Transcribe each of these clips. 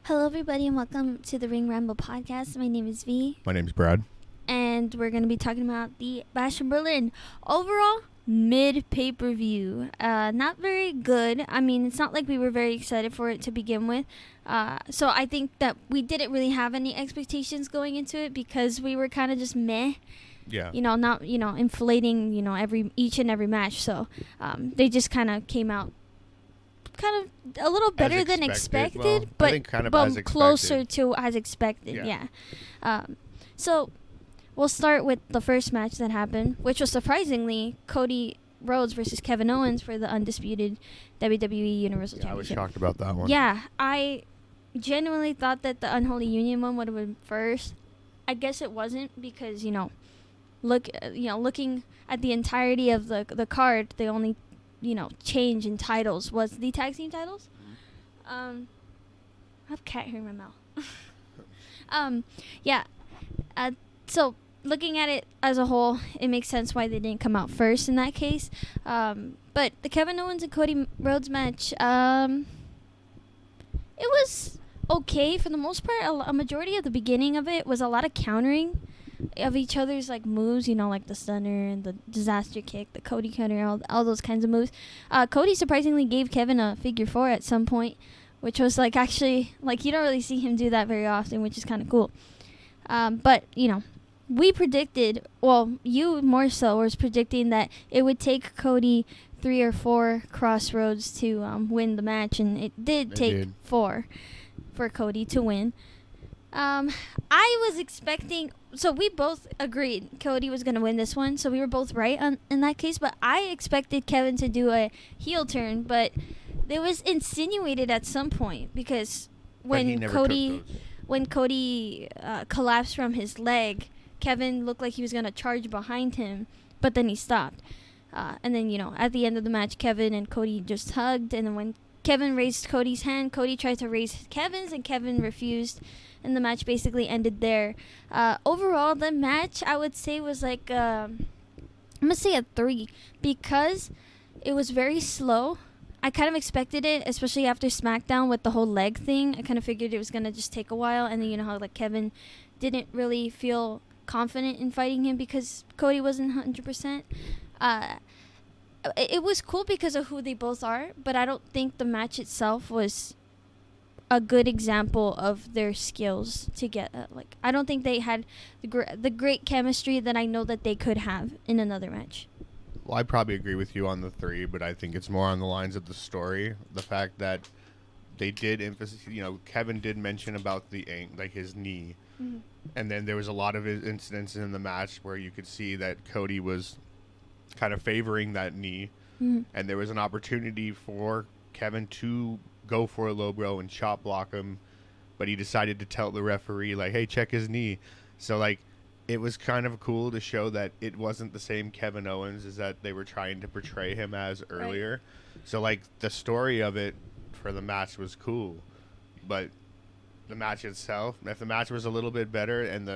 Hello, everybody, and welcome to the Ring Ramble podcast. My name is V. My name's Brad. And we're going to be talking about the Bash in Berlin. Overall, mid pay-per-view. Not very good. I mean, it's not like we were very excited for it to begin with. So I think that we didn't really have any expectations going into it because we were kind of just meh. Yeah. Not, inflating, each and every match. So they just kind of came out kind of a little better than expected, well, but, I think kind of but as closer to as expected. Yeah. So we'll start with the first match that happened, which was surprisingly Cody Rhodes versus Kevin Owens for the undisputed WWE Universal Championship. I was shocked about that one. Yeah, I genuinely thought that the Unholy Union one would have been first. I guess it wasn't because looking at the entirety of the card, the only change in titles was the tag team titles. I have a cat here in my mouth. So looking at it as a whole, it makes sense why they didn't come out first in that case. But the Kevin Owens and Cody Rhodes match, it was okay for the most part. A majority of the beginning of it was a lot of countering of each other's moves, like the stunner and the disaster kick, the Cody counter, all those kinds of moves. Cody surprisingly gave Kevin a figure four at some point, which was actually you don't really see him do that very often, which is kind of cool. But we predicted, well, you more so was predicting that it would take Cody 3 or 4 crossroads to win the match, and it did 4 for Cody to win. I was expecting, so we both agreed Cody was going to win this one, so we were both right in that case, but I expected Kevin to do a heel turn, but it was insinuated at some point because when Cody collapsed from his leg, Kevin looked like he was going to charge behind him, but then he stopped. And then, at the end of the match, Kevin and Cody just hugged, and then when Kevin raised Cody's hand, Cody tried to raise Kevin's, and Kevin refused, and the match basically ended there. Overall, the match, I would say, was I'm going to say a 3, because it was very slow. I kind of expected it, especially after SmackDown with the whole leg thing. I kind of figured it was going to just take a while, and then how Kevin didn't really feel confident in fighting him because Cody wasn't 100%. It was cool because of who they both are, but I don't think the match itself was a good example of their skills to get I don't think they had the great chemistry that I know that they could have in another match. Well, I probably agree with you on the 3, but I think it's more on the lines of the story. The fact that they did emphasize, Kevin did mention about his knee. Mm-hmm. And then there was a lot of incidents in the match where you could see that Cody was kind of favoring that knee. Mm-hmm. And there was an opportunity for Kevin to go for a low blow and chop block him, but he decided to tell the referee, hey, check his knee. So, it was kind of cool to show that it wasn't the same Kevin Owens as that they were trying to portray him as earlier. Right. So, the story of it for the match was cool, but the match itself, if the match was a little bit better and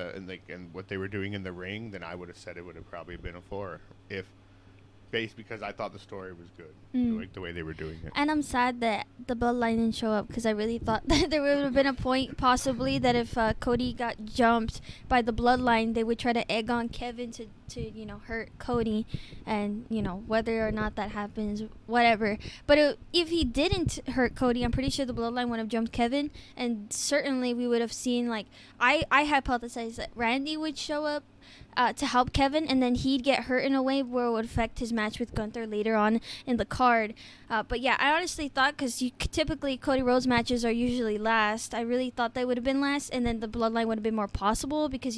what they were doing in the ring, then I would have said it would have probably been a 4 because I thought the story was good, the way they were doing it. And I'm sad that the Bloodline didn't show up because I really thought that there would have been a point possibly that if Cody got jumped by the Bloodline, they would try to egg on Kevin to hurt Cody, and whether or not that happens, whatever. But if he didn't hurt Cody, I'm pretty sure the Bloodline would have jumped Kevin, and certainly we would have seen I hypothesized that Randy would show up to help Kevin, and then he'd get hurt in a way where it would affect his match with Gunther later on in the card. But yeah, I honestly thought, because typically Cody Rhodes matches are usually last, I really thought they would have been last, and then the Bloodline would have been more possible because,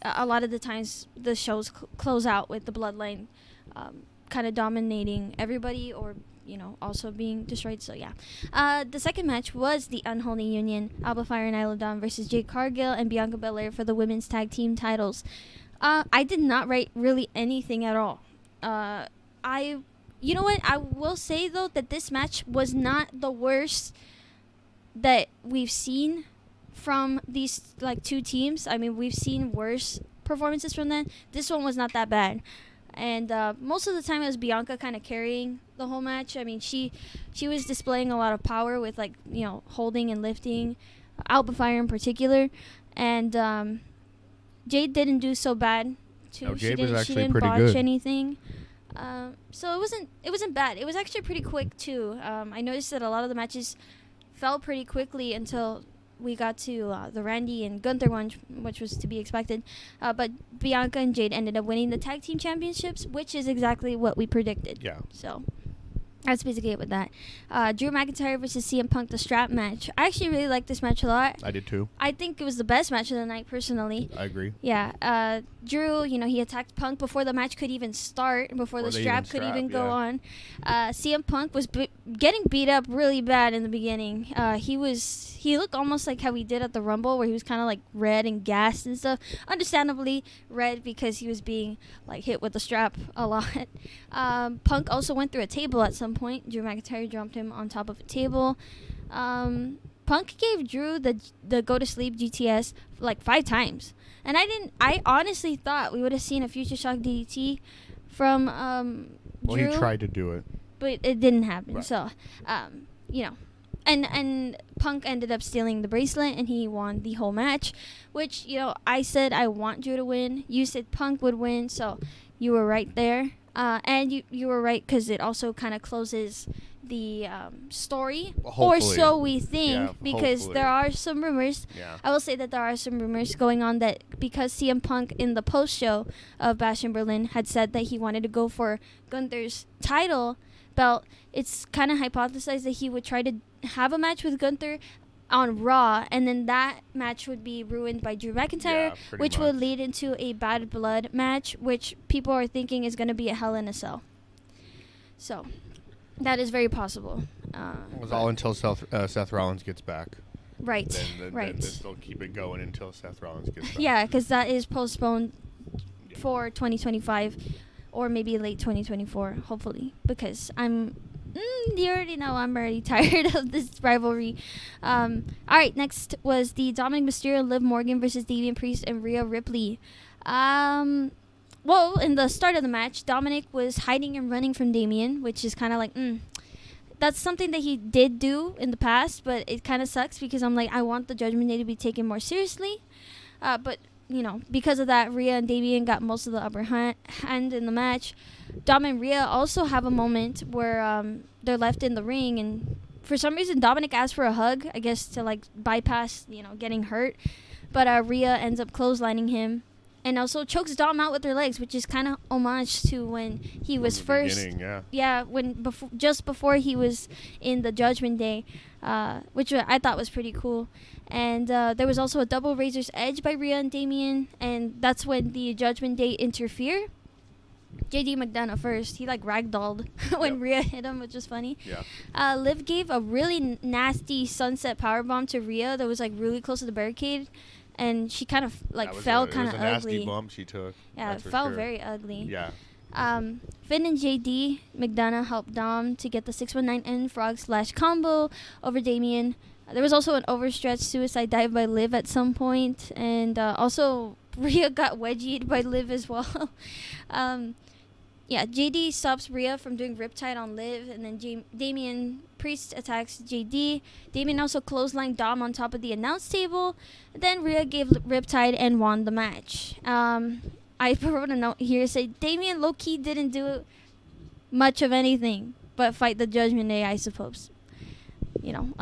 a lot of the times the shows close out with the Bloodline kind of dominating everybody or, also being destroyed. So yeah. The second match was the Unholy Union, Alba Fire and Isla Dawn versus Jade Cargill and Bianca Belair for the women's tag team titles. I did not write really anything at all. You know what? I will say, though, that this match was not the worst that we've seen from these, two teams. I mean, we've seen worse performances from them. This one was not that bad. And most of the time it was Bianca kind of carrying the whole match. I mean, she was displaying a lot of power with, holding and lifting. Alba Fire in particular, and Jade didn't do so bad too. No, Jade she was didn't actually pretty botch good. anything. So it wasn't bad. It was actually pretty quick too. I noticed that a lot of the matches fell pretty quickly until we got to the Randy and Gunther one, which was to be expected. But Bianca and Jade ended up winning the tag team championships, which is exactly what we predicted. Yeah. So that's basically it with that. Drew McIntyre versus CM Punk, the strap match. I actually really liked this match a lot. I did too. I think it was the best match of the night, personally. I agree. Yeah. Drew, he attacked Punk before the match could even start, before the strap could even go on. CM Punk was getting beat up really bad in the beginning. He looked almost like how he did at the Rumble, where he was kind of like red and gassed and stuff. Understandably red, because he was being like hit with the strap a lot. Punk also went through a table at some point. Drew McIntyre jumped him on top of a table. Punk gave Drew the go to sleep GTS like 5 times, and I honestly thought we would have seen a Future Shock DDT from Well, Drew, he tried to do it, but it didn't happen. Right. So, and Punk ended up stealing the bracelet, and he won the whole match, which I said I want Drew to win. You said Punk would win, so you were right there. And you were right, because it also kind of closes the story, or so we think, because hopefully. there are some rumors. Yeah. I will say that there are some rumors going on that because CM Punk in the post-show of Bash in Berlin had said that he wanted to go for Gunther's title belt, it's kind of hypothesized that he would try to have a match with Gunther on Raw, and then that match would be ruined by Drew McIntyre, which would lead into a Bad Blood match, which people are thinking is going to be a Hell in a Cell. So, that is very possible. It was all until Seth Rollins gets back. Right, Then they'll keep it going until Seth Rollins gets back. Yeah, because that is postponed for 2025, or maybe late 2024, hopefully, because you already know I'm already tired of this rivalry. All right, next was the Dominik Mysterio, Liv Morgan versus Damien Priest and Rhea Ripley. Well, in the start of the match, Dominik was hiding and running from Damien, which is kind of like, that's something that he did do in the past, but it kind of sucks because I'm like, I want the Judgment Day to be taken more seriously. But, because of that, Rhea and Damien got most of the upper hand in the match. Dom and Rhea also have a moment where they're left in the ring, and for some reason, Dominik asked for a hug, I guess to like bypass, getting hurt. But Rhea ends up clotheslining him, and also chokes Dom out with her legs, which is kind of homage to when he was first. Just before he was in the Judgment Day, which I thought was pretty cool. And there was also a double Razor's Edge by Rhea and Damien, and that's when the Judgment Day interfere. JD McDonough first. He ragdolled when Rhea hit him, which was funny. Yeah. Liv gave a really nasty sunset powerbomb to Rhea that was really close to the barricade, and she kind of fell kind of ugly. It was a nasty bump she took. Yeah, it fell very ugly. Yeah. Finn and JD McDonough helped Dom to get the 619N frog slash combo over Damien. There was also an overstretched suicide dive by Liv at some point, and also Rhea got wedgied by Liv as well. JD stops Rhea from doing Riptide on Liv, and then Damien Priest attacks JD. Damien also clotheslined Dom on top of the announce table. Then Rhea gave Riptide and won the match. I wrote a note here saying Damien low-key didn't do much of anything but fight the Judgment Day, I suppose. In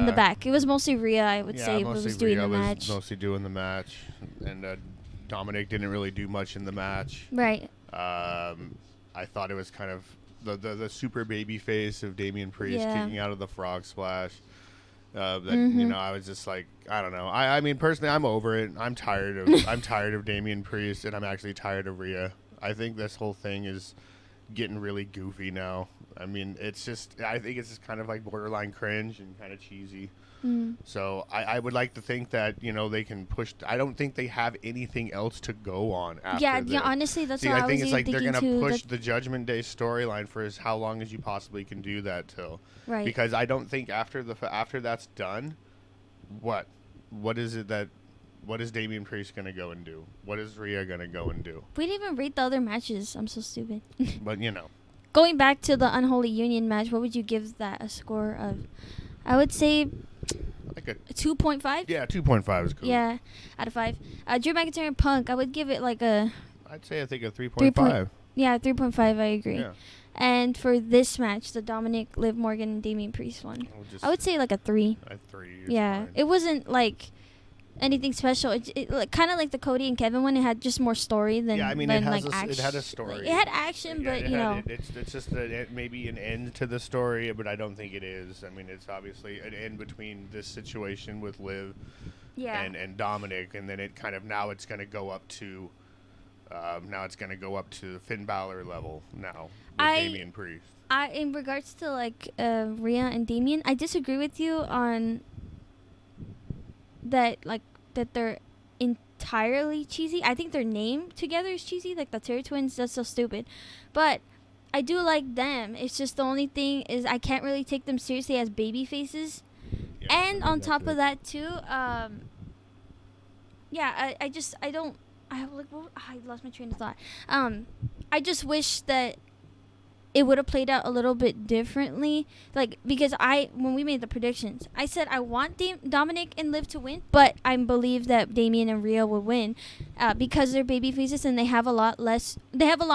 the back. It was mostly Rhea, I would say, was doing the match. Mostly doing the match, and Dominik didn't really do much in the match. Right. I thought it was kind of the super baby face of Damien Priest kicking out of the frog splash. I was just like, I don't know. I mean, personally, I'm over it. I'm tired of Damien Priest, and I'm actually tired of Rhea. I think this whole thing is getting really goofy now. I mean, I think it's just kind of like borderline cringe and kind of cheesy. So I would like to think that, they can push. I don't think they have anything else to go on after this. Yeah, honestly, that's what I was think it's like thinking they're too. They're going to push the Judgment Day storyline for how long as you possibly can do that till. Right. Because I don't think after that's done, what is Damien Priest going to go and do? What is Rhea going to go and do? We didn't even rate the other matches. I'm so stupid. But, Going back to the Unholy Union match, what would you give that a score of? I would say Like a 2.5. Yeah, 2.5 is cool. Yeah, out of 5. Drew McIntyre and Punk, I would give it like a. I'd say I think a 3.5. Yeah, 3.5. I agree. Yeah. And for this match, the Dominik, Liv Morgan, and Damien Priest one, I would say like a 3. A 3. Yeah, fine. it wasn't like anything special. It kind of like the Cody and Kevin one. It had just more story than it like has action. it had a story. Like, it had action, but you know, it's just maybe an end to the story, but I don't think it is. I mean, it's obviously an end between this situation with Liv, and Dominik, and then it kind of now it's going to go up to. Now it's going to go up to Finn Balor level now with Damien Priest. In regards to like Rhea and Damien, I disagree with you on that. Like that they're entirely cheesy. I think their name together is cheesy. Like the Terror Twins, that's so stupid. But I do like them. It's just the only thing is I can't really take them seriously as baby faces. Yeah, and on top of that too, I lost my train of thought. I just wish that it would have played out a little bit differently. Like, because when we made the predictions, I said I want Dominik and Liv to win, but I believe that Damien and Rhea would win because they're baby faces and they have a lot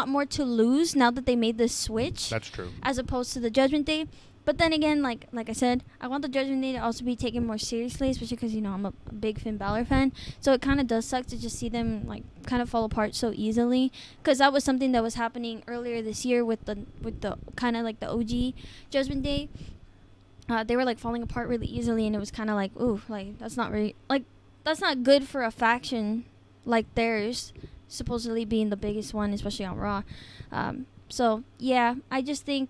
more to lose now that they made this switch. That's true. As opposed to the Judgment Day. But then again, like I said, I want the Judgment Day to also be taken more seriously, especially because, you know, I'm a big Finn Balor fan. So it kind of does suck to just see them, like, kind of fall apart so easily. Because that was something that was happening earlier this year with the kind of, like, the OG Judgment Day. They were, like, falling apart really easily, and it was kind of like, ooh, like, that's not really, like, that's not good for a faction like theirs, supposedly being the biggest one, especially on Raw. So, yeah, I just think,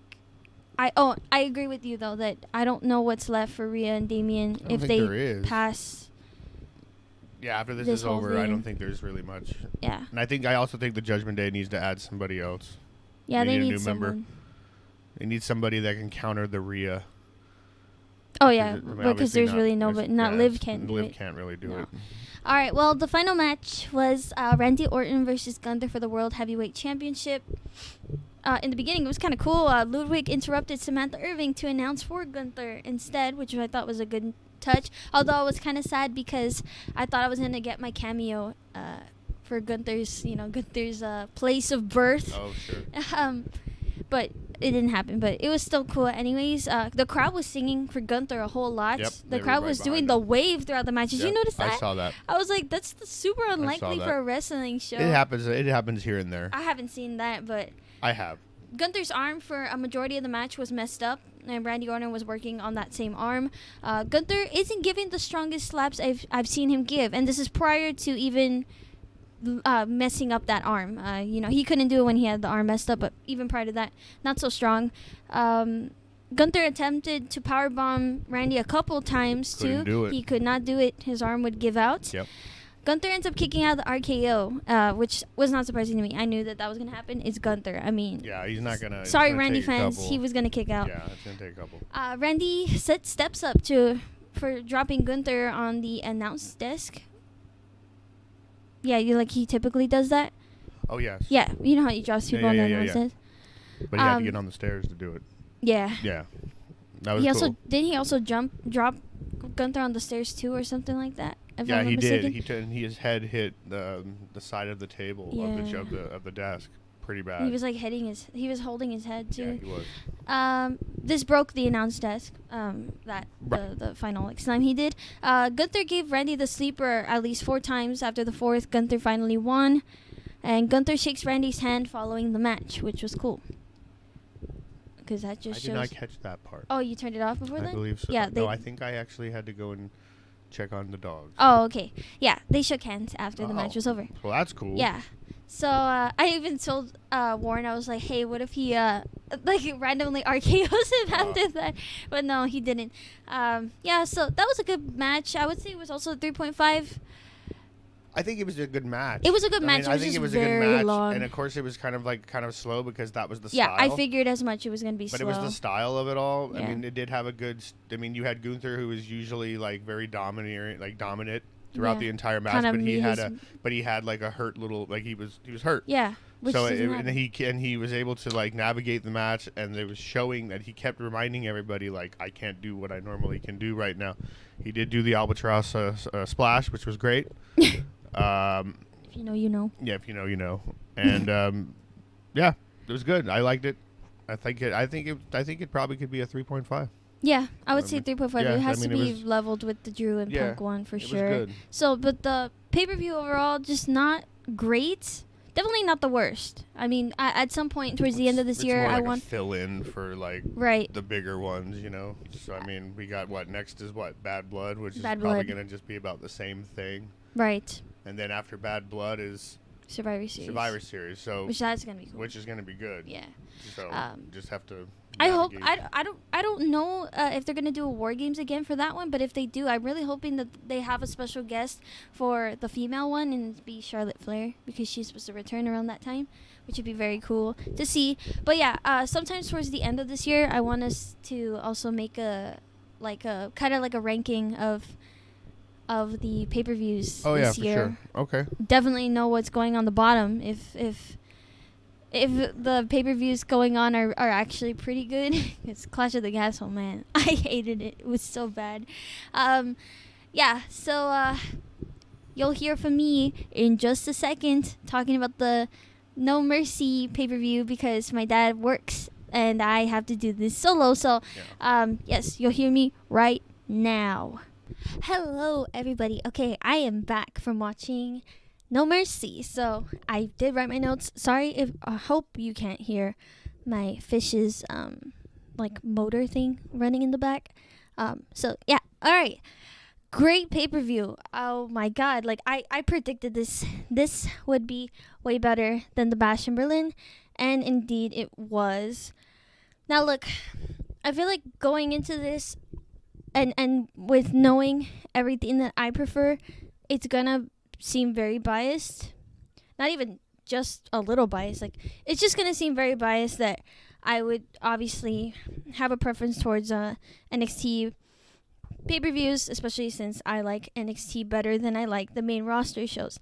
I agree with you, though, that I don't know what's left for Rhea and Damien if they pass. Yeah, after this is over, thing. I don't think there's really much. Yeah. And I also think the Judgment Day needs to add somebody else. Yeah, they need a new someone. member. They need somebody that can counter the Rhea. Oh, yeah, because there's really nobody. Liv can't do it. Liv can't really do it. All right, well, the final match was Randy Orton versus Gunther for the World Heavyweight Championship. In the beginning, it was kind of cool. Ludwig interrupted Samantha Irving to announce for Gunther instead, which I thought was a good touch. Although I was kind of sad because I thought I was going to get my cameo for Gunther's place of birth. Oh, sure. But it didn't happen. But it was still cool anyways. The crowd was singing for Gunther a whole lot. Yep, the crowd was doing the wave throughout the match. Did you notice that? I saw that. I was like, that's super unlikely for a wrestling show. It happens here and there. I haven't seen that, but... I have. Gunther's arm for a majority of the match was messed up, and Randy Orton was working on that same arm. Gunther isn't giving the strongest slaps I've seen him give, and this is prior to even messing up that arm. He couldn't do it when he had the arm messed up, but even prior to that, not so strong. Gunther attempted to powerbomb Randy a couple times Couldn't do it. He could not do it. His arm would give out. Yep. Gunther ends up kicking out the RKO, which was not surprising to me. I knew that was going to happen. It's Gunther. I mean... Yeah, he's not going to... Sorry, Randy fans. He was going to kick out. Yeah, it's going to take a couple. Randy steps up for dropping Gunther on the announce desk. Yeah, he typically does that. Oh, yes. Yeah, you know how he drops people on the announce desk? But he had to get on the stairs to do it. Yeah. Yeah. That was cool. Didn't he also drop Gunther on the stairs too or something like that? Yeah, he did. His head hit the side of the table of the desk pretty bad. He was he was holding his head too. Yeah, he was. This broke the announce desk. The final slam he did. Gunther gave Randy the sleeper at least 4 times. After the 4th, Gunther finally won, and Gunther shakes Randy's hand following the match, which was cool. Because that just shows. I did not catch that part. Oh, you turned it off before that? I believe so. Yeah. No, I think I actually had to go and check on the dogs. Oh, okay. Yeah, they shook hands after the match was over. Well, that's cool. Yeah. So I even told Warren, I was like, hey, what if he randomly RKOs him after that? But no, he didn't. Yeah, so that was a good match. I would say it was also a 3.5. I think it was a good match. It was a good match. I think it was a good match, long. And of course it was kind of slow because that was the style. style. Yeah, I figured as much. It was going to be slow. But it was the style of it all. Yeah. I mean, it did have a good. You had Gunther, who was usually very dominant. throughout the entire match, but he had like a hurt little, like he was hurt. Yeah. And he was able to like navigate the match, and it was showing that he kept reminding everybody like, I can't do what I normally can do right now. He did do the albatross splash, which was great. If you know, you know. Yeah, if you know, you know. And yeah, it was good. I liked it. I think it probably could be a 3.5. Yeah, I would say 3.5. Yeah, it has to be leveled with the Drew and Punk one for sure. Was good. So, but the pay-per-view overall, just not great. Definitely not the worst. I mean, at some point towards the end of this year, more like I want to fill in for like the bigger ones, you know. So I mean, we got next is Bad Blood, which is probably going to just be about the same thing. Right. And then after Bad Blood is Survivor Series. So which that's going to be cool. Which is going to be good. Yeah. So just have to. I hope I don't know if they're gonna do a War Games again for that one, but if they do, I'm really hoping that they have a special guest for the female one and be Charlotte Flair, because she's supposed to return around that time, which would be very cool to see. But yeah, sometimes towards the end of this year, I want us to also make a kind of like a ranking of the pay-per-views this year. For sure. Okay. Definitely know what's going on the bottom if the pay-per-views going on are actually pretty good. It's Clash of the Castle, man. I hated it. It was so bad. Yeah, so you'll hear from me in just a second talking about the No Mercy pay-per-view, because my dad works and I have to do this solo. So, yes, you'll hear me right now. Hello, everybody. Okay, I am back from watching No Mercy. So I did write my notes. Sorry if I hope you can't hear my fish's like motor thing running in the back. So yeah, all right. Great pay-per-view. Oh my god, like I predicted this would be way better than the Bash in Berlin, and indeed it was. Now look, I feel like going into this and with knowing everything that I prefer, it's gonna seem very biased. Not even just a little biased. Like, it's just gonna seem very biased that I would obviously have a preference towards NXT pay-per-views, especially since I like NXT better than I like the main roster shows.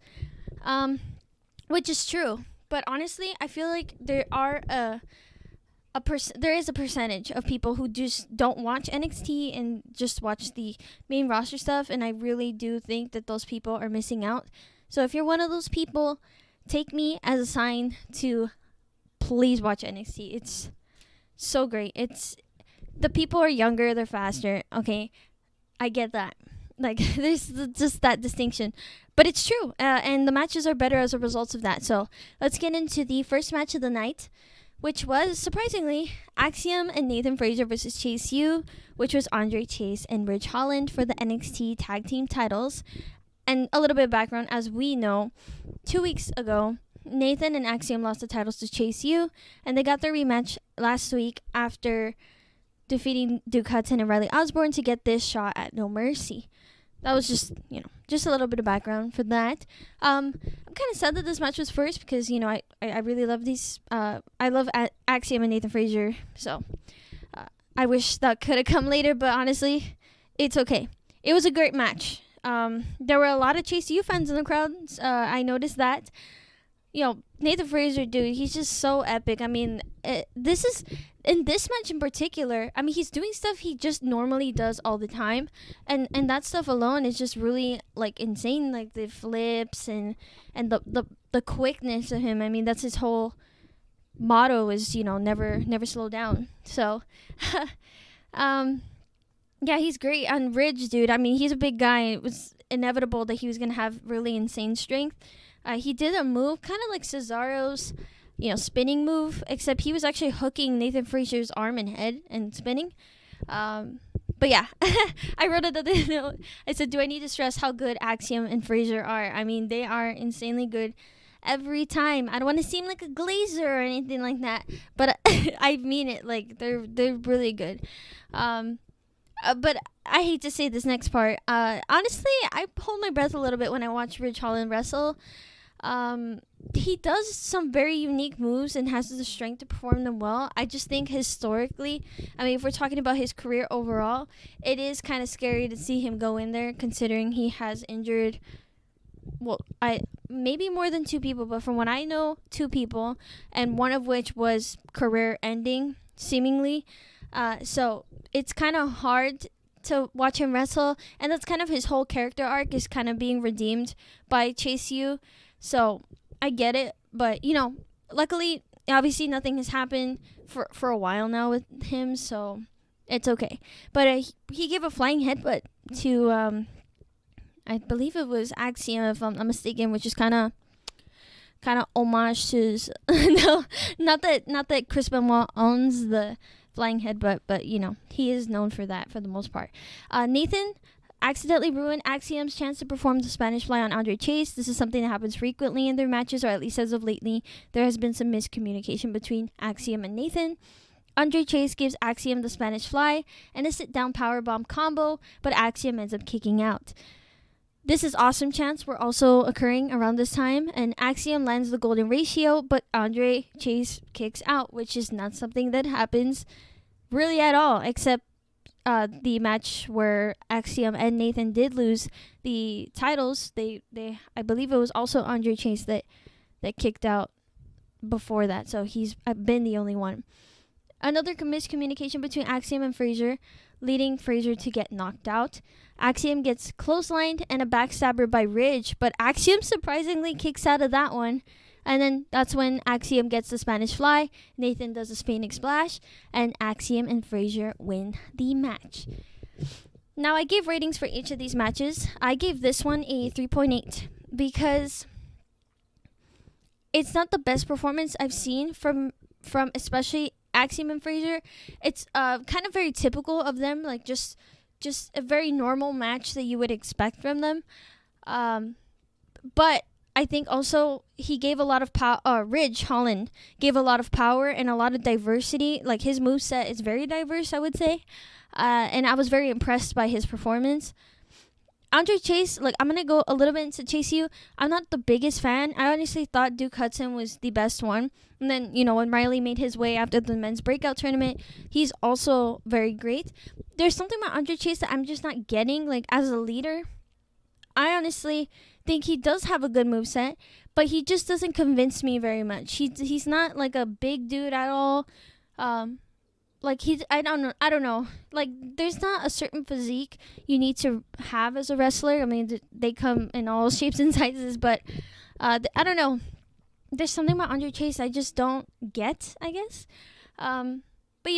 Which is true. But honestly, I feel like there are there is a percentage of people who just don't watch NXT and just watch the main roster stuff, and I really do think that those people are missing out. So if you're one of those people, take me as a sign to please watch NXT. It's so great. The people are younger, they're faster. Okay, I get that. Like, there's just that distinction. But it's true, and the matches are better as a result of that. So let's get into the first match of the night, which was, surprisingly, Axiom and Nathan Frazer versus Chase U, which was Andre Chase and Ridge Holland for the NXT Tag Team titles. And a little bit of background, as we know, 2 weeks ago, Nathan and Axiom lost the titles to Chase U, and they got their rematch last week after defeating Duke Hudson and Riley Osborne to get this shot at No Mercy. That was just a little bit of background for that. I'm kind of sad that this match was first because, I really love these. I love Axiom and Nathan Frazer. So I wish that could have come later, but honestly, it's okay. It was a great match. There were a lot of Chase U fans in the crowd. I noticed that. Nathan Frazer, dude, he's just so epic. I mean, this is, in this match in particular, I mean, he's doing stuff he just normally does all the time. And that stuff alone is just really, like, insane. Like, the flips and the quickness of him. I mean, that's his whole motto is, never slow down. So, yeah, he's great. And Ridge, dude, I mean, he's a big guy. It was inevitable that he was going to have really insane strength. He did a move kind of like Cesaro's, spinning move, except he was actually hooking Nathan Frazer's arm and head and spinning. But yeah, I wrote it at the note. I said, do I need to stress how good Axiom and Frazer are? I mean, they are insanely good every time. I don't want to seem like a glazer or anything like that, but I mean it. Like, they're really good. But I hate to say this next part. Honestly, I hold my breath a little bit when I watch Ridge Holland wrestle. He does some very unique moves and has the strength to perform them well. I just think historically, I mean, if we're talking about his career overall, it is kind of scary to see him go in there, considering he has injured, well, I maybe more than 2 people, but from what I know, 2 people, and one of which was career ending, seemingly. So it's kind of hard to watch him wrestle, and that's kind of his whole character arc, is kind of being redeemed by Chase U. So I get it, but luckily, obviously nothing has happened for a while now with him, so it's okay. But he gave a flying headbutt to I believe it was Axiom, if I'm not mistaken, which is kind of homage to his no, not that Chris Benoit owns the flying headbutt, but he is known for that for the most part. Nathan accidentally ruined Axiom's chance to perform the Spanish Fly on Andre Chase. This is something that happens frequently in their matches, or at least as of lately. There has been some miscommunication between Axiom and Nathan. Andre Chase gives Axiom the Spanish Fly and a sit-down powerbomb combo, but Axiom ends up kicking out. This is awesome chants were also occurring around this time, and Axiom lands the golden ratio, but Andre Chase kicks out, which is not something that happens really at all, except the match where Axiom and Nathan did lose the titles. They I believe it was also Andre Chase that kicked out before that, so he's been the only one. Another miscommunication between Axiom and Frazer, leading Frazer to get knocked out. Axiom gets clotheslined and a backstabber by Ridge, but Axiom surprisingly kicks out of that one. And then that's when Axiom gets the Spanish Fly, Nathan does a Phoenix Splash, and Axiom and Frazer win the match. Now, I gave ratings for each of these matches. I gave this one a 3.8 because it's not the best performance I've seen from especially Axiom and Frazer. It's kind of very typical of them, like just a very normal match that you would expect from them. But I think also he gave a lot of power. Ridge Holland gave a lot of power and a lot of diversity. Like, his moveset is very diverse, I would say. And I was very impressed by his performance. Andre Chase, like, I'm going to go a little bit into Chase U. I'm not the biggest fan. I honestly thought Duke Hudson was the best one. And then, when Riley made his way after the men's breakout tournament, he's also very great. There's something about Andre Chase that I'm just not getting, like, as a leader. I honestly think he does have a good moveset, but he just doesn't convince me very much. He's not, like, a big dude at all. Like, I don't know. Like, there's not a certain physique you need to have as a wrestler. I mean, they come in all shapes and sizes, but I don't know. There's something about Andre Chase I just don't get, I guess. But,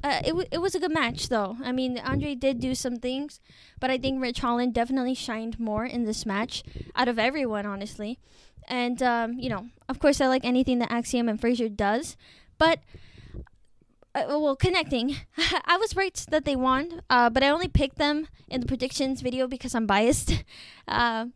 it was a good match, though. I mean, Andre did do some things, but I think Ridge Holland definitely shined more in this match out of everyone, honestly. And, of course, I like anything that Axiom and Frazer does, but connecting. I was right that they won, but I only picked them in the predictions video because I'm biased,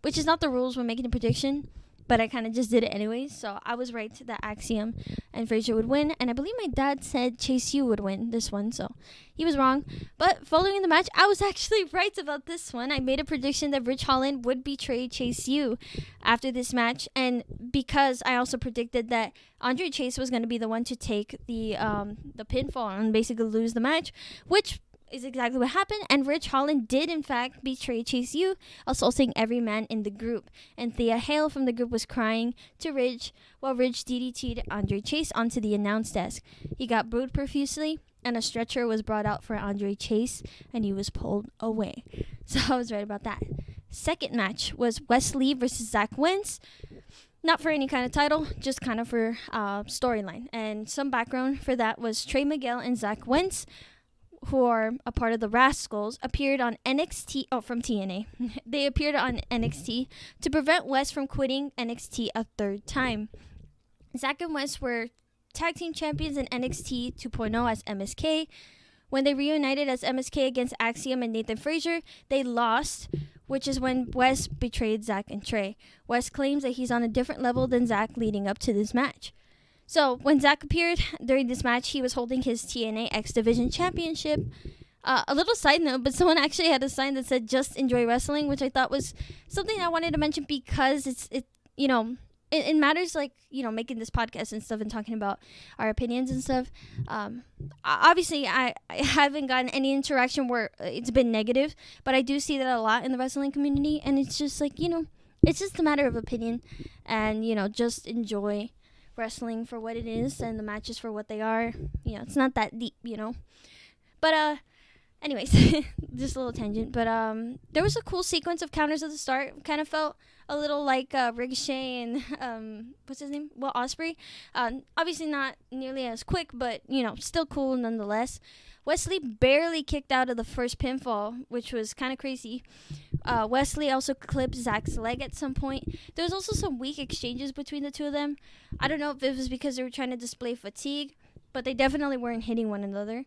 which is not the rules when making a prediction, but I kind of just did it anyways. So I was right that Axiom and Frazer would win, and I believe my dad said Chase U would win this one, so he was wrong. But following the match, I was actually right about this one. I made a prediction that Ridge Holland would betray Chase U after this match, and because I also predicted that Andre Chase was going to be the one to take the pinfall and basically lose the match, which is exactly what happened, and Ridge Holland did in fact betray Chase U, assaulting every man in the group. And Thea Hale from the group was crying to Ridge while Ridge DDT'd Andre Chase onto the announce desk. He got booed profusely, and a stretcher was brought out for Andre Chase, and he was pulled away. So I was right about that. Second match was Wes Lee versus Zach Wentz. Not for any kind of title, just kind of for storyline. And some background for that was Trey Miguel and Zach Wentz, who are a part of the Rascals, appeared on NXT, from TNA. They appeared on NXT to prevent Wes from quitting NXT a third time. Zach and Wes were tag team champions in NXT 2.0 as MSK. When they reunited as MSK against Axiom and Nathan Frazer, they lost, which is when Wes betrayed Zach and Trey. Wes claims that he's on a different level than Zach leading up to this match. So, when Zach appeared during this match, he was holding his TNA X Division Championship. A little side note, but someone actually had a sign that said, "Just enjoy wrestling," which I thought was something I wanted to mention because in matters like, making this podcast and stuff and talking about our opinions and stuff, obviously I haven't gotten any interaction where it's been negative, but I do see that a lot in the wrestling community, and it's just like, it's just a matter of opinion, and, just enjoy wrestling for what it is and the matches for what they are. It's not that deep, But, anyways, just a little tangent. But there was a cool sequence of counters at the start. Kind of felt a little like Ricochet and what's his name? Well, Ospreay. Obviously not nearly as quick, but still cool nonetheless. Wes Lee barely kicked out of the first pinfall, which was kind of crazy. Wes Lee also clipped Zach's leg at some point. There was also some weak exchanges between the two of them. I don't know if it was because they were trying to display fatigue, but they definitely weren't hitting one another.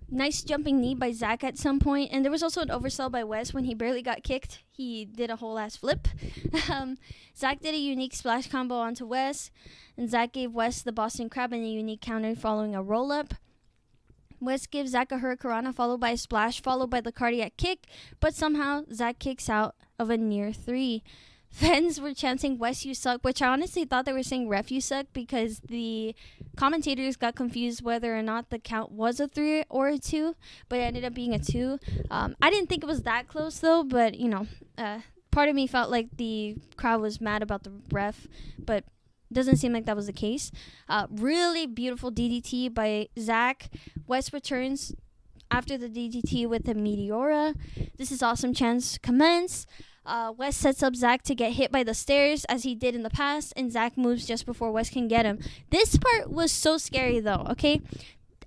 Nice jumping knee by Zach at some point, and there was also an oversell by Wes when he barely got kicked. He did a whole ass flip. Zach did a unique splash combo onto Wes, and Zach gave Wes the Boston Crab and a unique counter following a roll up. Wes gives Zach a hurricanrana followed by a splash, followed by the cardiac kick, but somehow Zach kicks out of a near 3. Fans were chanting, "Wes, you suck," which I honestly thought they were saying, "Ref, you suck," because the commentators got confused whether or not the count was a 3 or a 2, but it ended up being a 2. I didn't think it was that close, though, but, part of me felt like the crowd was mad about the ref, but doesn't seem like that was the case. Really beautiful DDT by Zach. Wes returns after the DDT with a Meteora. This is awesome chance commence. Wes sets up Zach to get hit by the stairs as he did in the past, and Zach moves just before Wes can get him. This part was so scary, though, okay?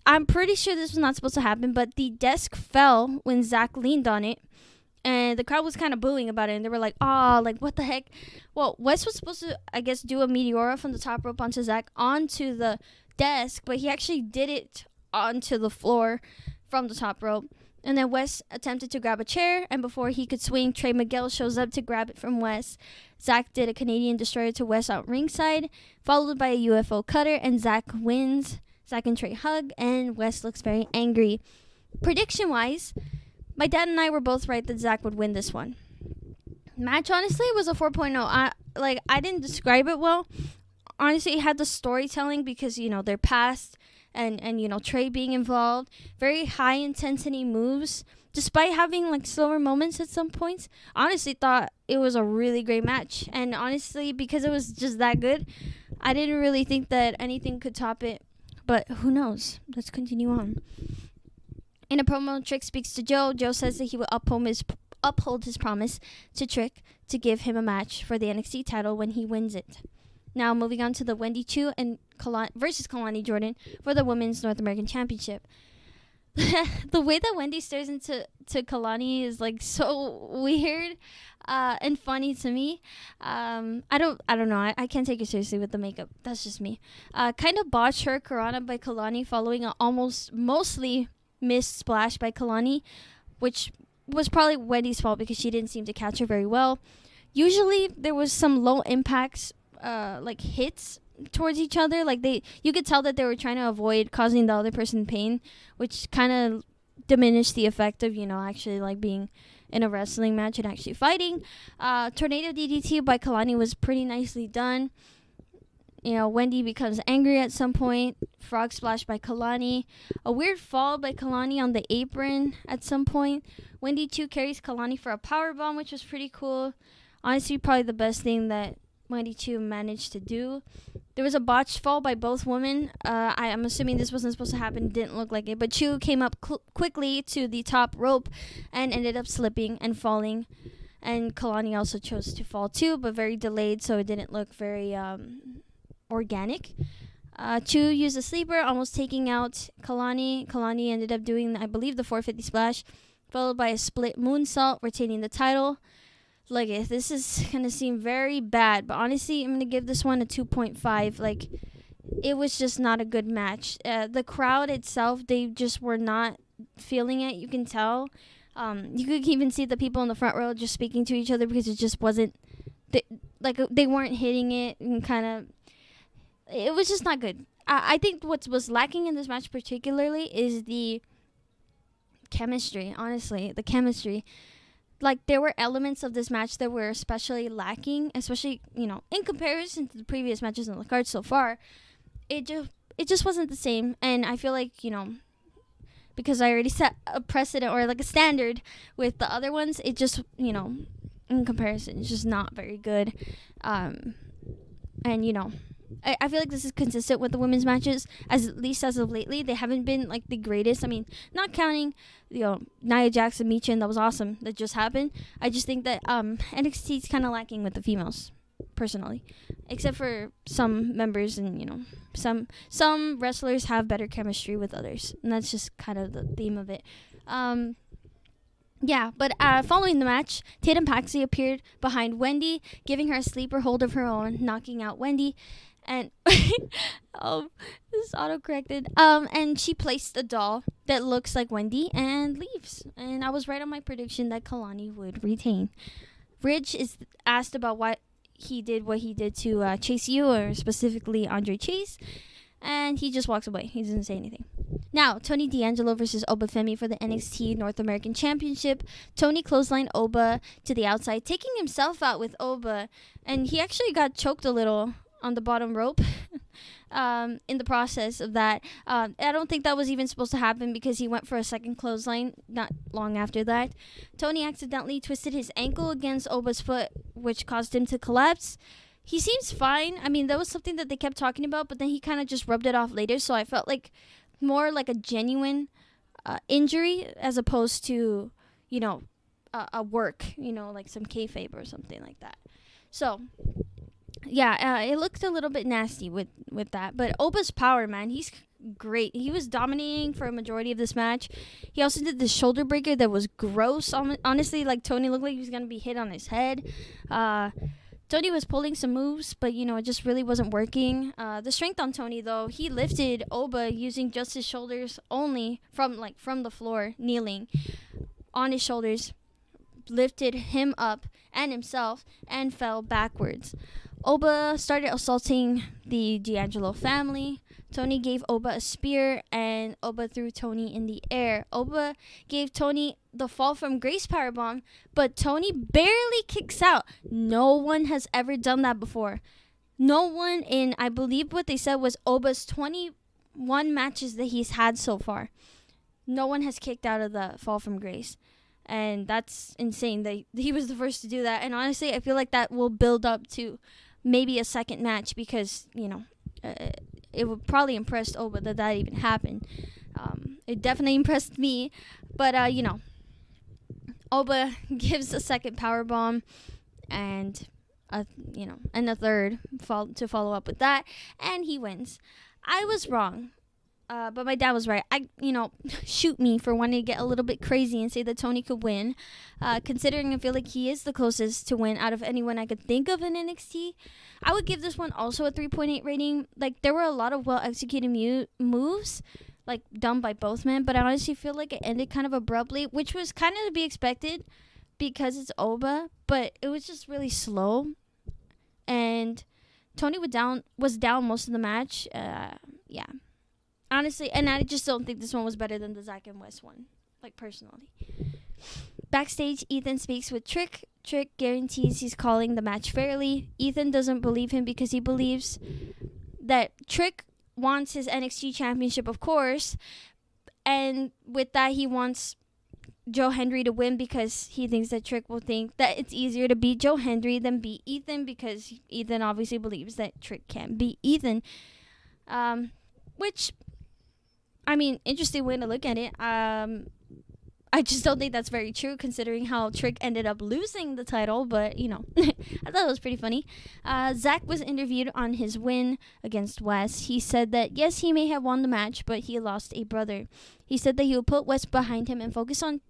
I'm pretty sure this was not supposed to happen, but the desk fell when Zach leaned on it, and the crowd was kind of booing about it, and they were like, what the heck? Well, Wes was supposed to, I guess, do a Meteora from the top rope onto Zach onto the desk, but he actually did it onto the floor from the top rope. And then Wes attempted to grab a chair, and before he could swing, Trey Miguel shows up to grab it from Wes. Zach did a Canadian Destroyer to Wes out ringside, followed by a UFO cutter, and Zach wins. Zach and Trey hug, and Wes looks very angry. Prediction-wise, my dad and I were both right that Zach would win this one. Match, honestly, was a 4.0. I didn't describe it well. Honestly, it had the storytelling because, their past and Trey being involved. Very high intensity moves. Despite having, slower moments at some points, honestly thought it was a really great match. And honestly, because it was just that good, I didn't really think that anything could top it. But who knows? Let's continue on. In a promo, Trick speaks to Joe. Joe says that he will uphold his promise to Trick to give him a match for the NXT title when he wins it. Now, moving on to the Wendy Choo and versus Kehlani Jordan for the Women's North American Championship. The way that Wendy stares into Kehlani is so weird and funny to me. I don't know. I can't take it seriously with the makeup. That's just me. Kind of botched her Karana by Kehlani following an mostly missed splash by Kehlani, which was probably Wendy's fault because she didn't seem to catch her very well. Usually there was some low impacts hits towards each other. You could tell that they were trying to avoid causing the other person pain, which kind of diminished the effect of actually being in a wrestling match and actually fighting. Tornado DDT by Kehlani was pretty nicely done. Wendy becomes angry at some point. Frog splash by Kehlani. A weird fall by Kehlani on the apron at some point. Wendy Choo carries Kehlani for a powerbomb, which was pretty cool. Honestly, probably the best thing that Wendy Choo managed to do. There was a botched fall by both women. I'm assuming this wasn't supposed to happen. Didn't look like it. But Choo came up quickly to the top rope and ended up slipping and falling. And Kehlani also chose to fall too, but very delayed, so it didn't look very organic. Choo used a sleeper, almost taking out Kehlani. Kehlani ended up doing, I believe, the 450 splash, followed by a split moonsault, retaining the title. Look, this is going to seem very bad, but honestly, I'm going to give this one a 2.5. It was just not a good match. The crowd itself, they just were not feeling it. You can tell. You could even see the people in the front row just speaking to each other because it just wasn't, they weren't hitting it and kind of, it was just not good. I think what was lacking in this match particularly is the chemistry, honestly, the chemistry. like there were elements of this match that were especially lacking, especially, in comparison to the previous matches on the card so far. It just wasn't the same, and I feel like, because I already set a precedent or like a standard with the other ones, it just, in comparison, it's just not very good. And I feel like this is consistent with the women's matches, at least as of lately. They haven't been like the greatest. I mean, not counting, Nia Jax and Michin, that was awesome. That just happened. I just think that NXT is kind of lacking with the females, personally, except for some members, and some wrestlers have better chemistry with others, and that's just kind of the theme of it. Yeah, but following the match, Tatum Paxi appeared behind Wendy, giving her a sleeper hold of her own, knocking out Wendy. And oh, this is auto-corrected. And she placed a doll that looks like Wendy and leaves. And I was right on my prediction that Kehlani would retain. Ridge is asked about why he did what he did to Chase U, or specifically Andre Chase, and he just walks away. He doesn't say anything. Now, Tony D'Angelo versus Oba Femi for the NXT North American Championship. Tony clotheslined Oba to the outside, taking himself out with Oba, and he actually got choked a little on the bottom rope in the process of that. I don't think that was even supposed to happen, because he went for a second clothesline not long after that. Tony accidentally twisted his ankle against Oba's foot, which caused him to collapse. He seems fine. I mean, that was something that they kept talking about, but then he kind of just rubbed it off later, so I felt like more like a genuine injury as opposed to, a work, like some kayfabe or something like that. So yeah, it looked a little bit nasty with that. But Oba's power, man, he's great. He was dominating for a majority of this match. He also did the shoulder breaker that was gross. Honestly, like, Tony looked like he was going to be hit on his head. Tony was pulling some moves, but, it just really wasn't working. The strength on Tony, though, he lifted Oba using just his shoulders only from the floor, kneeling on his shoulders, lifted him up and himself, and fell backwards. Oba started assaulting the D'Angelo family. Tony gave Oba a spear, and Oba threw Tony in the air. Oba gave Tony the fall from grace powerbomb, but Tony barely kicks out. No one has ever done that before. No one in, I believe what they said was Oba's 21 matches that he's had so far. No one has kicked out of the fall from grace. And that's insane that he was the first to do that. And honestly, I feel like that will build up to maybe a second match, because, it would probably impress Oba that even happened. It definitely impressed me. But, Oba gives a second powerbomb and, and a third to follow up with that. And he wins. I was wrong. But my dad was right. Shoot me for wanting to get a little bit crazy and say that Tony could win. Considering I feel like he is the closest to win out of anyone I could think of in NXT. I would give this one also a 3.8 rating. Like, there were a lot of well-executed moves, like, done by both men. But I honestly feel like it ended kind of abruptly, which was kind of to be expected because it's Oba. But it was just really slow. And Tony was down most of the match. Yeah. Honestly, and I just don't think this one was better than the Zach and Wes one, like, personally. Backstage, Ethan speaks with Trick. Trick guarantees he's calling the match fairly. Ethan doesn't believe him because he believes that Trick wants his NXT championship, of course, and with that he wants Joe Hendry to win because he thinks that Trick will think that it's easier to beat Joe Hendry than beat Ethan, because Ethan obviously believes that Trick can't beat Ethan. Which, I mean, interesting way to look at it. I just don't think that's very true, considering how Trick ended up losing the title. But, I thought it was pretty funny. Zach was interviewed on his win against Wes. He said that, yes, he may have won the match, but he lost a brother. He said that he will put Wes behind him and focus on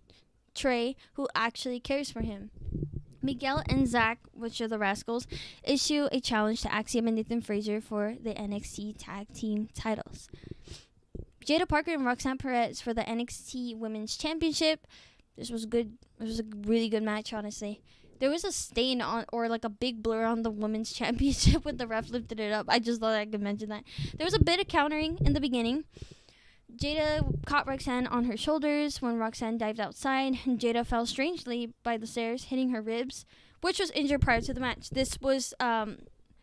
Trey, who actually cares for him. Miguel and Zach, which are the Rascals, issue a challenge to Axiom and Nathan Frazer for the NXT Tag Team titles. Jaida Parker and Roxanne Perez for the NXT Women's Championship. This was good. It was a really good match, honestly. There was a stain on, or like a big blur on the Women's Championship when the ref lifted it up. I just thought I could mention that. There was a bit of countering in the beginning. Jaida caught Roxanne on her shoulders when Roxanne dived outside, and Jaida fell strangely by the stairs, hitting her ribs, which was injured prior to the match. This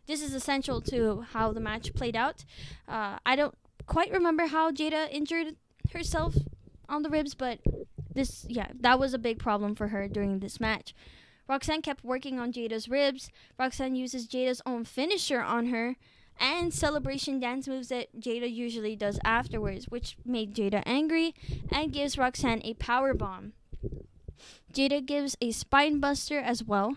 is essential to how the match played out. I don't quite remember how Jaida injured herself on the ribs, but that was a big problem for her during this match. Roxanne kept working on Jaida's ribs. Roxanne uses Jaida's own finisher on her and celebration dance moves that Jaida usually does afterwards, which made Jaida angry and gives Roxanne a power bomb. Jaida gives a spine buster as well.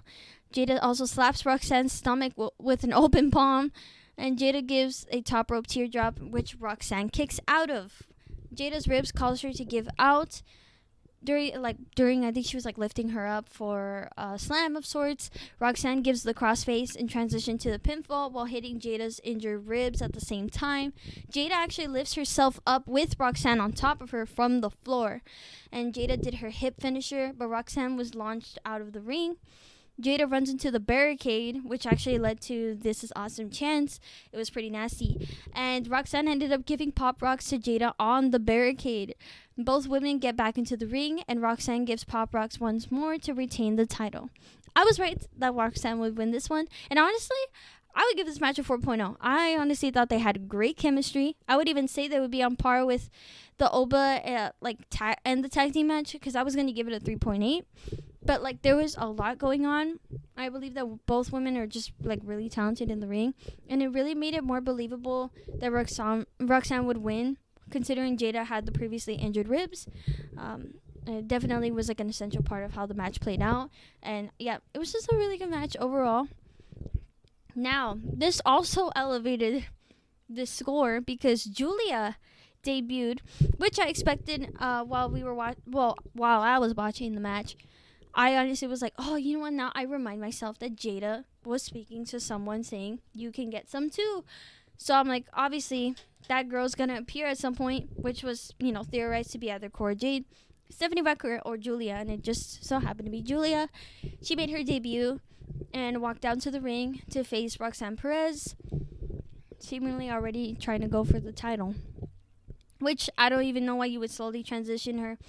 Jaida also slaps Roxanne's stomach with an open palm, and Jaida gives a top rope teardrop, which Roxanne kicks out of. Jaida's ribs cause her to give out. During I think she was lifting her up for a slam of sorts. Roxanne gives the crossface and transition to the pinfall while hitting Jaida's injured ribs at the same time. Jaida actually lifts herself up with Roxanne on top of her from the floor, and Jaida did her hip finisher, but Roxanne was launched out of the ring. Jaida runs into the barricade, which actually led to "This is awesome" chants. It was pretty nasty. And Roxanne ended up giving pop rocks to Jaida on the barricade. Both women get back into the ring, and Roxanne gives pop rocks once more to retain the title. I was right that Roxanne would win this one. And honestly, I would give this match a 4.0. I honestly thought they had great chemistry. I would even say they would be on par with the Oba and the tag team match, because I was going to give it a 3.8. But there was a lot going on. I believe that both women are just really talented in the ring, and it really made it more believable that Roxanne would win, considering Jaida had the previously injured ribs. It definitely was an essential part of how the match played out, and yeah, it was just a really good match overall. Now, this also elevated the score because Julia debuted, which I expected while I was watching the match. I honestly was like, oh, you know what? Now I remind myself that Jaida was speaking to someone saying, you can get some too. So I'm like, obviously, that girl's going to appear at some point, which was, theorized to be either Cora Jade, Stephanie Becker, or Julia. And it just so happened to be Julia. She made her debut and walked down to the ring to face Roxanne Perez, seemingly already trying to go for the title. Which I don't even know why you would slowly transition her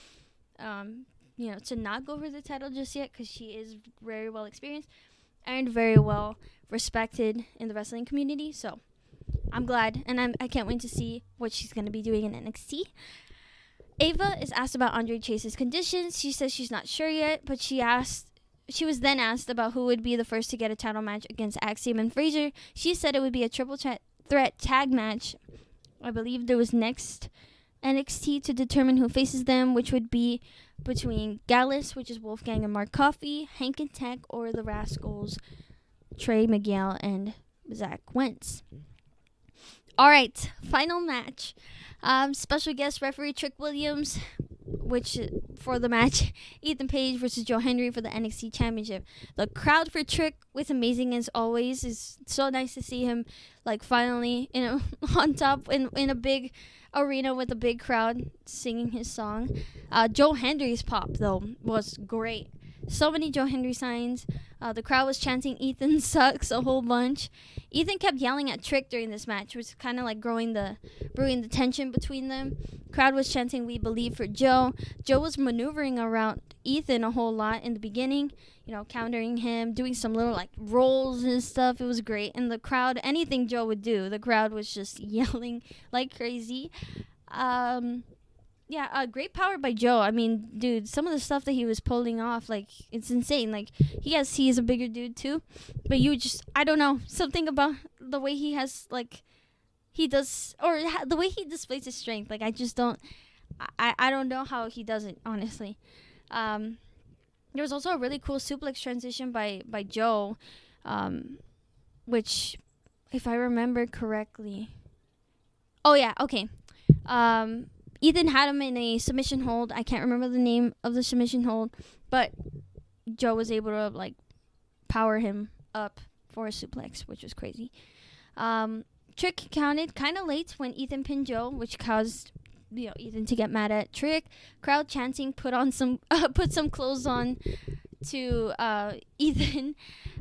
to not go for the title just yet, because she is very well experienced and very well respected in the wrestling community. So I'm glad, and I can't wait to see what she's going to be doing in NXT. Ava is asked about Andre Chase's conditions. She says she's not sure yet, but she was then asked about who would be the first to get a title match against Axiom and Frazer. She said it would be a triple threat tag match. I believe there was next NXT to determine who faces them, which would be between Gallus, which is Wolfgang and Mark Coffey, Hank and Tech, or the Rascals, Trey Miguel and Zach Wentz. All right, final match. Special guest referee Trick Williams, which for the match, Ethan Page versus Joe Hendry for the NXT Championship. The crowd for Trick was amazing as always. It's so nice to see him finally on top in a big arena with a big crowd singing his song. Joe Hendry's pop though was great. So many Joe Hendry signs. The crowd was chanting "Ethan sucks" a whole bunch. Ethan kept yelling at Trick during this match, which was kind of brewing the tension between them. Crowd was chanting "We believe" for Joe. Joe was maneuvering around Ethan a whole lot in the beginning, countering him, doing some little rolls and stuff. It was great. And the crowd, anything Joe would do, the crowd was just yelling like crazy. Great power by Joe. I mean, dude, some of the stuff that he was pulling off, it's insane. Yes, he is a bigger dude too, but I don't know, something about the way he has, he does, or the way he displays his strength. I just don't, I don't know how he does it, honestly. There was also a really cool suplex transition by Joe, which, if I remember correctly, Ethan had him in a submission hold. I can't remember the name of the submission hold, but Joe was able to power him up for a suplex, which was crazy. Trick counted kind of late when Ethan pinned Joe, which caused Ethan to get mad at Trick. Crowd chanting, put some clothes on to Ethan.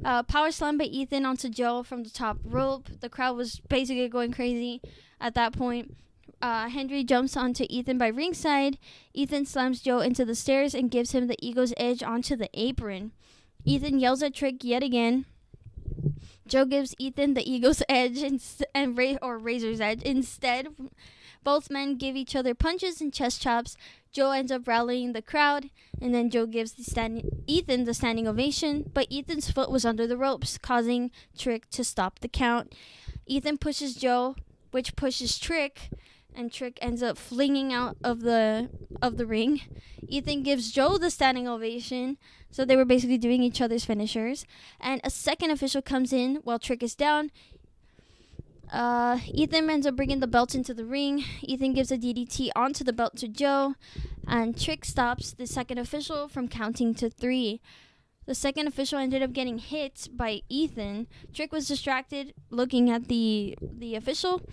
Power slam by Ethan onto Joe from the top rope. The crowd was basically going crazy at that point. Hendry jumps onto Ethan by ringside. Ethan slams Joe into the stairs and gives him the Ego's Edge onto the apron. Ethan yells at Trick yet again. Joe gives Ethan the Ego's Edge or Razor's Edge instead. Both men give each other punches and chest chops. Joe ends up rallying the crowd, and then Joe gives Ethan the standing ovation, but Ethan's foot was under the ropes, causing Trick to stop the count. Ethan pushes Joe, which pushes Trick, and Trick ends up flinging out of the ring. Ethan gives Joe the standing ovation, so they were basically doing each other's finishers. And a second official comes in while Trick is down. Ethan ends up bringing the belt into the ring. Ethan gives a DDT onto the belt to Joe, and Trick stops the second official from counting to 3. The second official ended up getting hit by Ethan. Trick was distracted looking at the official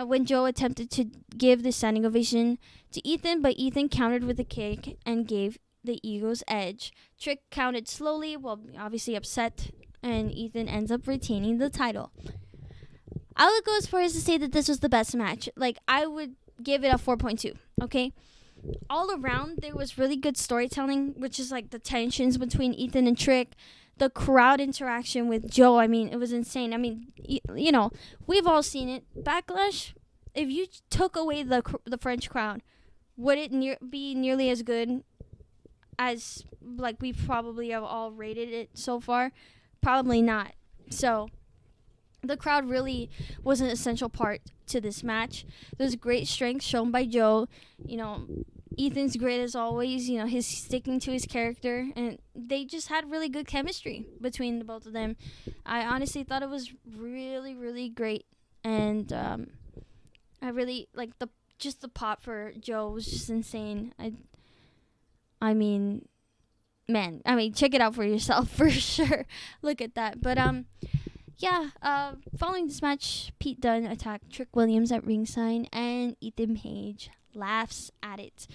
when Joe attempted to give the standing ovation to Ethan, but Ethan countered with a kick and gave the Ego's Edge. Trick counted slowly, while obviously upset, and Ethan ends up retaining the title. I would go as far as to say that this was the best match. Like, I would give it a 4.2, okay? All around, there was really good storytelling, which is like the tensions between Ethan and Trick, the crowd interaction with Joe. I mean, it was insane. I mean, you know, we've all seen it. Backlash, if you took away the French crowd, would it be nearly as good as, like, we probably have all rated it so far? Probably not. So the crowd really was an essential part to this match. There's great strength shown by Joe. You know, Ethan's great as always. You know, he's sticking to his character, and they just had really good chemistry between the both of them. I honestly thought it was really, really great, and I really like the pop for Joe was just insane. I mean, man, check it out for yourself for sure. Look at that, but following this match, Pete Dunne attacked Trick Williams at ringside, and Ethan Page laughs at it,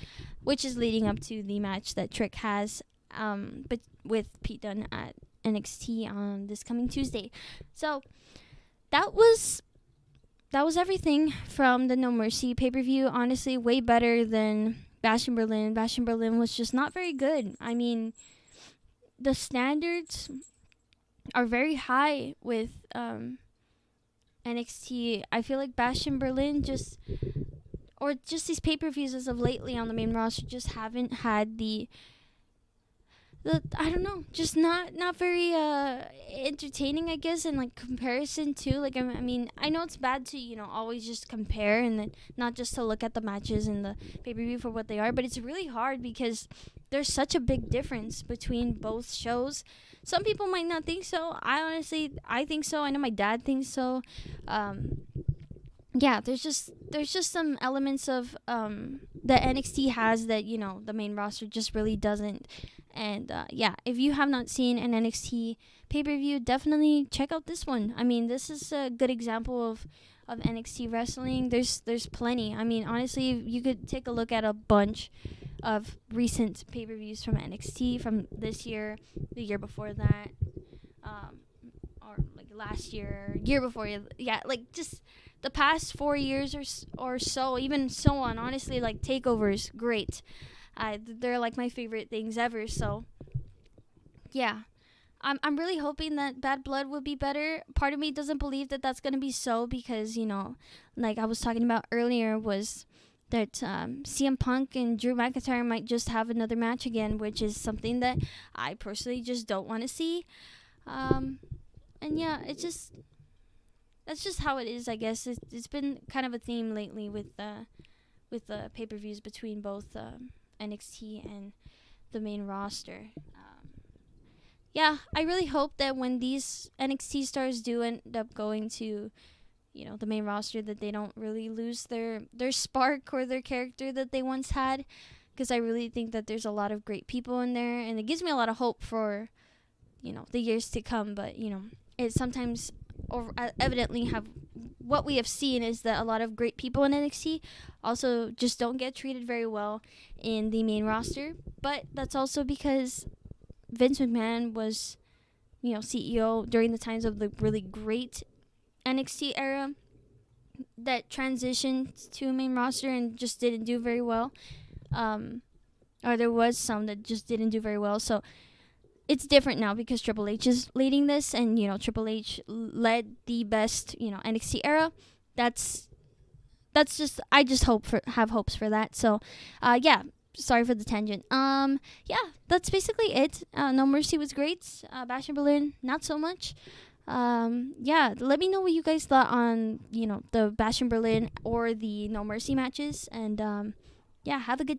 which is leading up to the match that Trick has but with Pete Dunne at NXT on this coming Tuesday. So that was everything from the No Mercy pay-per-view. Honestly, way better than Bash in Berlin. Bash in Berlin was just not very good. I mean, the standards are very high with NXT. I feel like Bash in Berlin just these pay-per-views as of lately on the main roster just haven't had the I don't know, just not very entertaining, I guess, in like comparison to like I mean, I know it's bad to, you know, always just compare and then not just to look at the matches and the pay-per-view for what they are, but it's really hard because there's such a big difference between both shows. Some people might not think so. I think so. I know my dad thinks so. There's just some elements of that NXT has that, you know, the main roster just really doesn't. And if you have not seen an NXT pay-per-view, definitely check out this one. I mean, this is a good example of NXT wrestling. There's plenty. I mean, honestly, you could take a look at a bunch of recent pay-per-views from NXT from this year, the year before that, or like last year before. Like just the past 4 years or so, even so on. Honestly, like takeovers, great. They're like my favorite things ever. So yeah, I'm really hoping that Bad Blood will be better. Part of me doesn't believe that that's gonna be so because, you know, like I was talking about earlier, was that CM Punk and Drew McIntyre might just have another match again, which is something that I personally just don't want to see. And yeah, that's just how it is, I guess. It's been kind of a theme lately with the pay-per-views between both NXT and the main roster. I really hope that when these NXT stars do end up going to, you know, the main roster, that they don't really lose their spark or their character that they once had, because I really think that there's a lot of great people in there, and it gives me a lot of hope for, you know, the years to come. But, you know, it sometimes, or evidently what we have seen is that a lot of great people in NXT also just don't get treated very well in the main roster. But that's also because Vince McMahon was, you know, CEO during the times of the really great NXT era. that transitioned to main roster and just didn't do very well. Or there was some that just didn't do very well. So it's different now because Triple H is leading this, and Triple H led the best NXT era. That's just, I just have hopes for that. So yeah, sorry for the tangent. Yeah, that's basically it. No Mercy was great. Bash in Berlin, not so much. Yeah, let me know what you guys thought on the Bash in Berlin or the No Mercy matches, and yeah, have a good day.